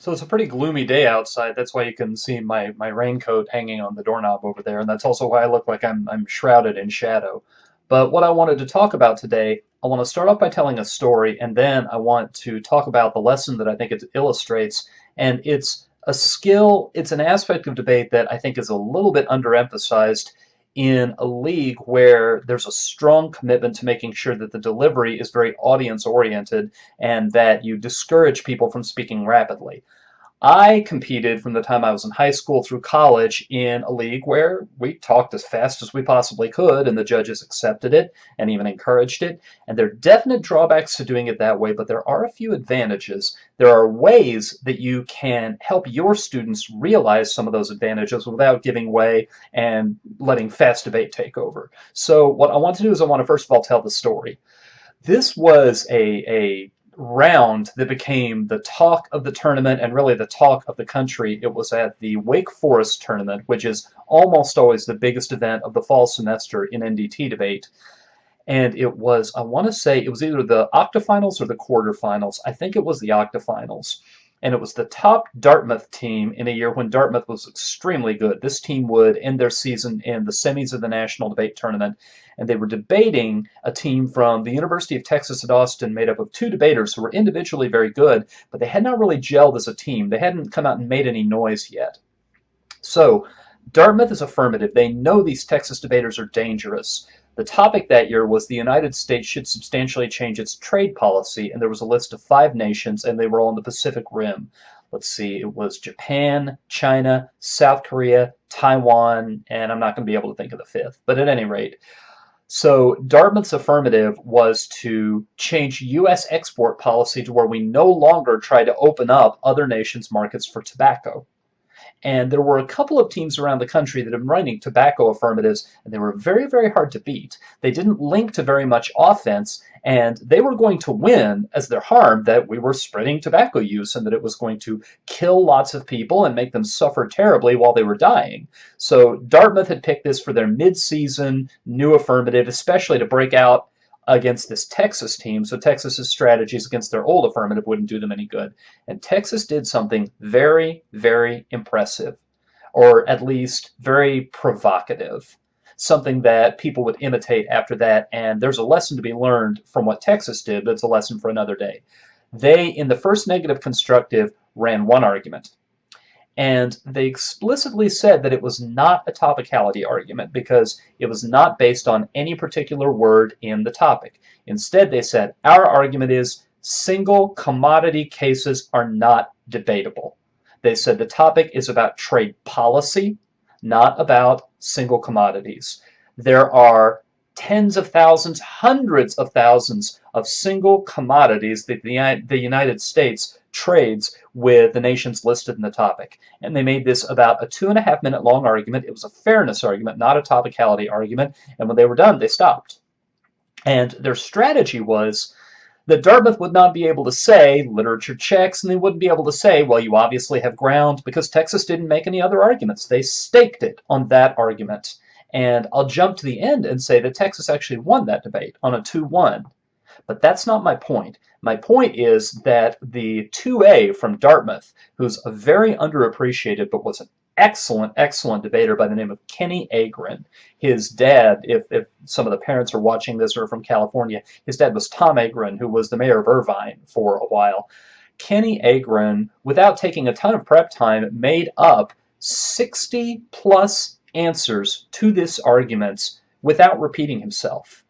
So it's a pretty gloomy day outside. That's why you can see my raincoat hanging on the doorknob over there, and that's also why I look like I'm shrouded in shadow. But what I wanted to talk about today, I want to start off by telling a story, and then I want to talk about the lesson that I think it illustrates. And it's a skill, it's an aspect of debate that I think is a little bit underemphasized in a league where there's a strong commitment to making sure that the delivery is very audience oriented and that you discourage people from speaking rapidly. I competed from the time I was in high school through college in a league where we talked as fast as we possibly could, and the judges accepted it and even encouraged it. And there are definite drawbacks to doing it that way, but there are a few advantages. There are ways that you can help your students realize some of those advantages without giving way and letting fast debate take over. So, what I want to do is I want to first of all tell the story. This was a round that became the talk of the tournament and really the talk of the country. It was at the Wake Forest tournament, which is almost always the biggest event of the fall semester in NDT debate. And it was, I want to say, it was either the octafinals or the quarterfinals. I think it was the octafinals. And it was the top Dartmouth team in a year when Dartmouth was extremely good. This team would end their season in the semis of the National Debate Tournament. And they were debating a team from the University of Texas at Austin made up of two debaters who were individually very good, but they had not really gelled as a team. They hadn't come out and made any noise yet. So Dartmouth is affirmative. They know these Texas debaters are dangerous. The topic that year was the United States should substantially change its trade policy, and there was a list of 5 nations, and they were all in the Pacific Rim. Let's see, it was Japan, China, South Korea, Taiwan, and I'm not going to be able to think of the fifth. But at any rate, so Dartmouth's affirmative was to change U.S. export policy to where we no longer try to open up other nations' markets for tobacco. And there were a couple of teams around the country that have been running tobacco affirmatives, and they were very, very hard to beat. They didn't link to very much offense, and they were going to win as their harm that we were spreading tobacco use and that it was going to kill lots of people and make them suffer terribly while they were dying. So Dartmouth had picked this for their mid-season new affirmative, especially to break out against this Texas team, so Texas's strategies against their old affirmative wouldn't do them any good. And Texas did something very, very impressive, or at least very provocative, something that people would imitate after that, and there's a lesson to be learned from what Texas did, but it's a lesson for another day. They, in the first negative constructive, ran one argument. And they explicitly said that it was not a topicality argument because it was not based on any particular word in the topic. Instead, they said, our argument is single commodity cases are not debatable. They said the topic is about trade policy, not about single commodities. There are tens of thousands, hundreds of thousands of single commodities that the United States trades with the nations listed in the topic. And they made this about a 2.5-minute long argument. It was a fairness argument, not a topicality argument. And when they were done, they stopped. And their strategy was that Dartmouth would not be able to say literature checks, and they wouldn't be able to say, well, you obviously have ground, because Texas didn't make any other arguments. They staked it on that argument. And I'll jump to the end and say that Texas actually won that debate on a 2-1. But that's not my point. My point is that the 2A from Dartmouth, who's a very underappreciated but was an excellent, excellent debater by the name of Kenny Agrin. His dad, if some of the parents are watching this or are from California, his dad was Tom Agrin, who was the mayor of Irvine for a while. Kenny Agrin, without taking a ton of prep time, made up 60 plus answers to this argument without repeating himself.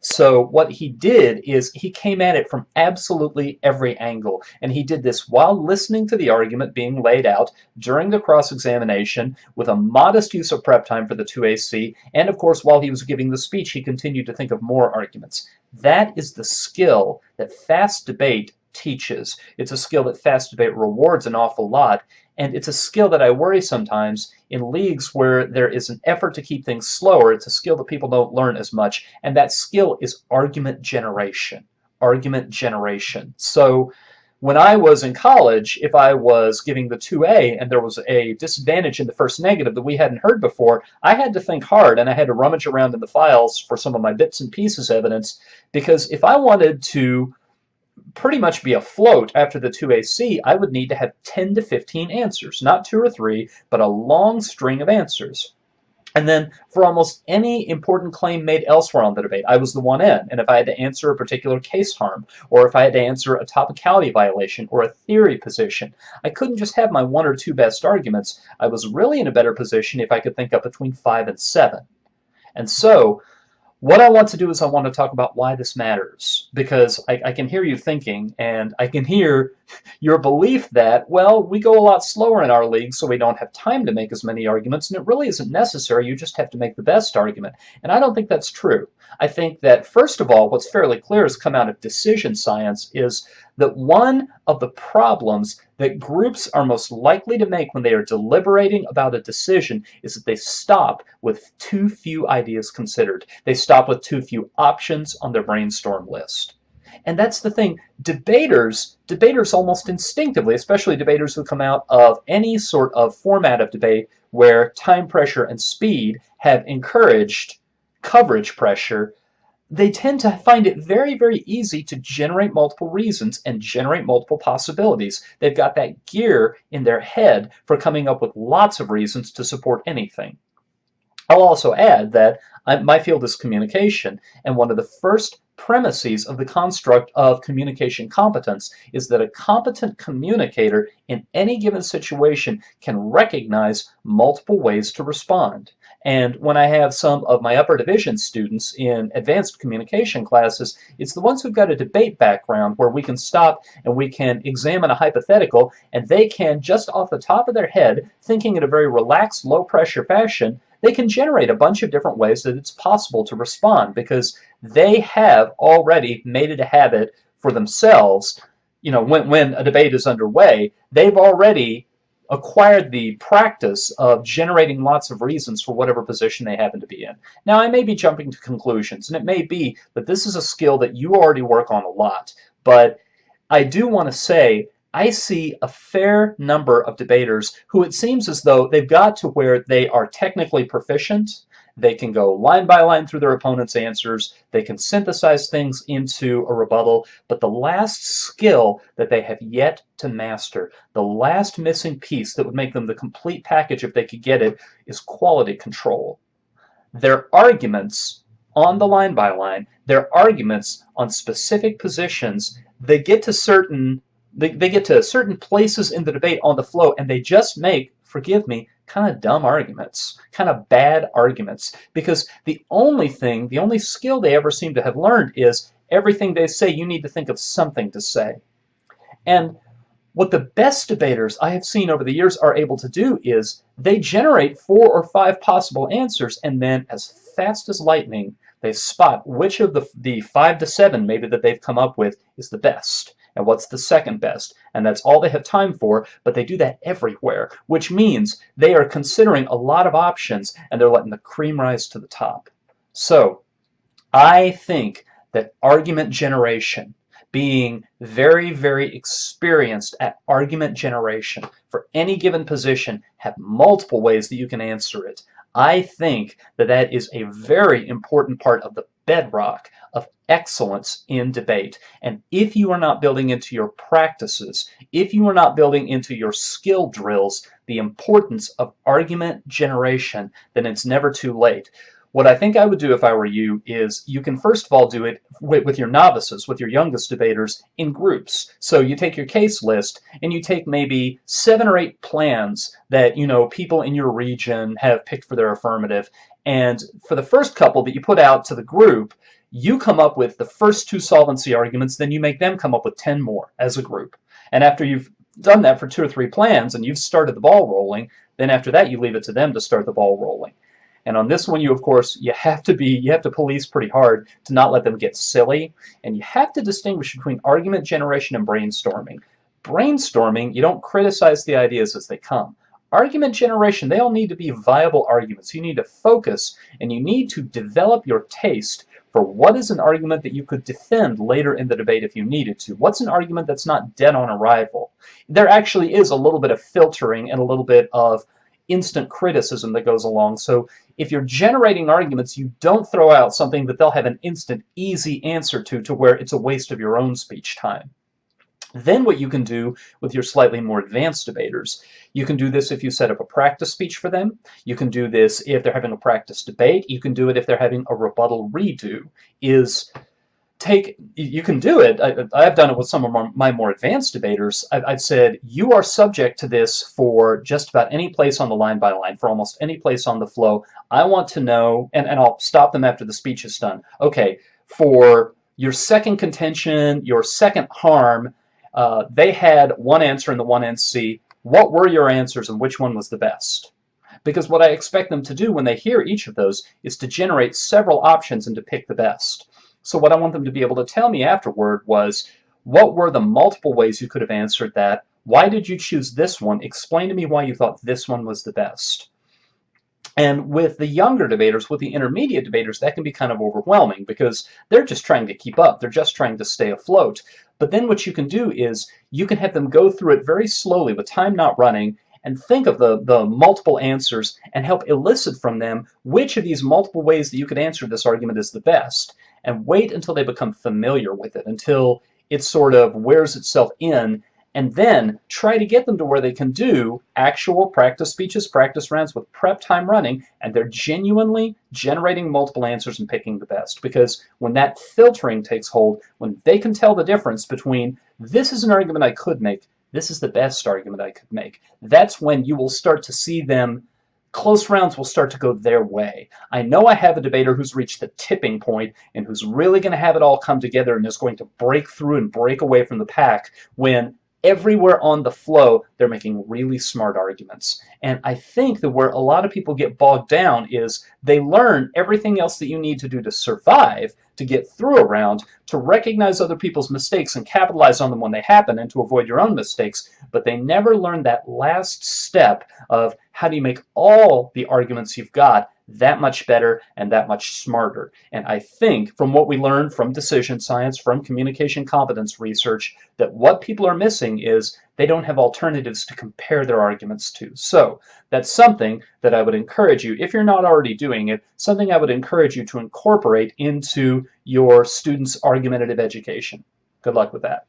So what he did is he came at it from absolutely every angle, and he did this while listening to the argument being laid out during the cross-examination with a modest use of prep time for the 2AC, and of course while he was giving the speech he continued to think of more arguments. That is the skill that fast debate teaches. It's a skill that fast debate rewards an awful lot, and it's a skill that I worry sometimes in leagues where there is an effort to keep things slower. It's a skill that people don't learn as much, and that skill is argument generation. Argument generation. So when I was in college, if I was giving the 2A and there was a disadvantage in the first negative that we hadn't heard before, I had to think hard and I had to rummage around in the files for some of my bits and pieces evidence, because if I wanted to pretty much be afloat after the 2AC, I would need to have 10 to 15 answers, not 2 or 3, but a long string of answers. And then for almost any important claim made elsewhere on the debate, I was the one in. And if I had to answer a particular case harm, or if I had to answer a topicality violation or a theory position, I couldn't just have my 1 or 2 best arguments. I was really in a better position if I could think up between 5 and 7. And so what I want to do is I want to talk about why this matters, because I can hear you thinking, and I can hear your belief that, well, we go a lot slower in our league, so we don't have time to make as many arguments, and it really isn't necessary. You just have to make the best argument. And I don't think that's true. I think that, first of all, what's fairly clear has come out of decision science is that one of the problems that groups are most likely to make when they are deliberating about a decision is that they stop with too few ideas considered. They stop with too few options on their brainstorm list. And that's the thing. Debaters almost instinctively, especially debaters who come out of any sort of format of debate where time pressure and speed have encouraged coverage pressure, they tend to find it very, very easy to generate multiple reasons and generate multiple possibilities. They've got that gear in their head for coming up with lots of reasons to support anything. I'll also add that my field is communication, and one of the first premises of the construct of communication competence is that a competent communicator in any given situation can recognize multiple ways to respond. And when I have some of my upper division students in advanced communication classes, it's the ones who've got a debate background where we can stop and we can examine a hypothetical, and they can, just off the top of their head, thinking in a very relaxed, low-pressure fashion, they can generate a bunch of different ways that it's possible to respond because they have already made it a habit for themselves. You know, when a debate is underway, they've already acquired the practice of generating lots of reasons for whatever position they happen to be in. Now, I may be jumping to conclusions, and it may be that this is a skill that you already work on a lot, but I do want to say I see a fair number of debaters who it seems as though they've got to where they are technically proficient. They can go line by line through their opponent's answers. They can synthesize things into a rebuttal. But the last skill that they have yet to master, the last missing piece that would make them the complete package if they could get it, is quality control. Their arguments on the line by line, their arguments on specific positions, they get to certain places in the debate on the flow, and they just make, forgive me, kind of dumb arguments, kind of bad arguments, because the only skill they ever seem to have learned is everything they say, you need to think of something to say. And what the best debaters I have seen over the years are able to do is they generate 4 or 5 possible answers, and then as fast as lightning, they spot which of the 5 to 7 maybe that they've come up with is the best. And what's the second best? And that's all they have time for, but they do that everywhere, which means they are considering a lot of options and they're letting the cream rise to the top. So I think that argument generation, being very, very experienced at argument generation for any given position, have multiple ways that you can answer it. I think that that is a very important part of the bedrock of excellence in debate. And if you are not building into your practices, if you are not building into your skill drills the importance of argument generation, then it's never too late. What I think I would do if I were you is you can first of all do it with your novices, with your youngest debaters, in groups. So you take your case list and you take maybe 7 or 8 plans that, you know, people in your region have picked for their affirmative. And for the first couple that you put out to the group, you come up with the first 2 solvency arguments, then you make them come up with 10 more as a group. And after you've done that for 2 or 3 plans and you've started the ball rolling, then after that you leave it to them to start the ball rolling. And on this one, of course, you have to police pretty hard to not let them get silly, and you have to distinguish between argument generation and brainstorming. Brainstorming, you don't criticize the ideas as they come. Argument generation, they all need to be viable arguments. You need to focus, and you need to develop your taste for what is an argument that you could defend later in the debate if you needed to. What's an argument that's not dead on arrival? There actually is a little bit of filtering and a little bit of instant criticism that goes along. So if you're generating arguments, you don't throw out something that they'll have an instant, easy answer to where it's a waste of your own speech time. Then what you can do with your slightly more advanced debaters, you can do this if you set up a practice speech for them. You can do this if they're having a practice debate. You can do it if they're having a rebuttal redo. You can do it. I've done it with some of my more advanced debaters. I've said, you are subject to this for just about any place on the line by line, for almost any place on the flow. I want to know, and I'll stop them after the speech is done. Okay, for your second contention, your second harm, they had one answer in the 1NC. What were your answers and which one was the best? Because what I expect them to do when they hear each of those is to generate several options and to pick the best. So what I want them to be able to tell me afterward was, what were the multiple ways you could have answered that? Why did you choose this one? Explain to me why you thought this one was the best. And with the younger debaters, with the intermediate debaters, that can be kind of overwhelming because they're just trying to keep up. They're just trying to stay afloat. But then what you can do is you can have them go through it very slowly with time not running and think of the multiple answers and help elicit from them which of these multiple ways that you could answer this argument is the best. And wait until they become familiar with it, until it sort of wears itself in, and then try to get them to where they can do actual practice speeches, practice rounds with prep time running, and they're genuinely generating multiple answers and picking the best. Because when that filtering takes hold, when they can tell the difference between, this is an argument I could make, this is the best argument I could make, that's when you will start to see them, close rounds will start to go their way. I know I have a debater who's reached the tipping point and who's really going to have it all come together and is going to break through and break away from the pack when everywhere on the flow they're making really smart arguments. And I think that where a lot of people get bogged down is they learn everything else that you need to do to survive, to get through a round, to recognize other people's mistakes and capitalize on them when they happen and to avoid your own mistakes, but they never learn that last step of how do you make all the arguments you've got that much better and that much smarter. And I think from what we learned from decision science, from communication competence research, that what people are missing is they don't have alternatives to compare their arguments to. So that's something that I would encourage you, if you're not already doing it, something I would encourage you to incorporate into your students' argumentative education. Good luck with that.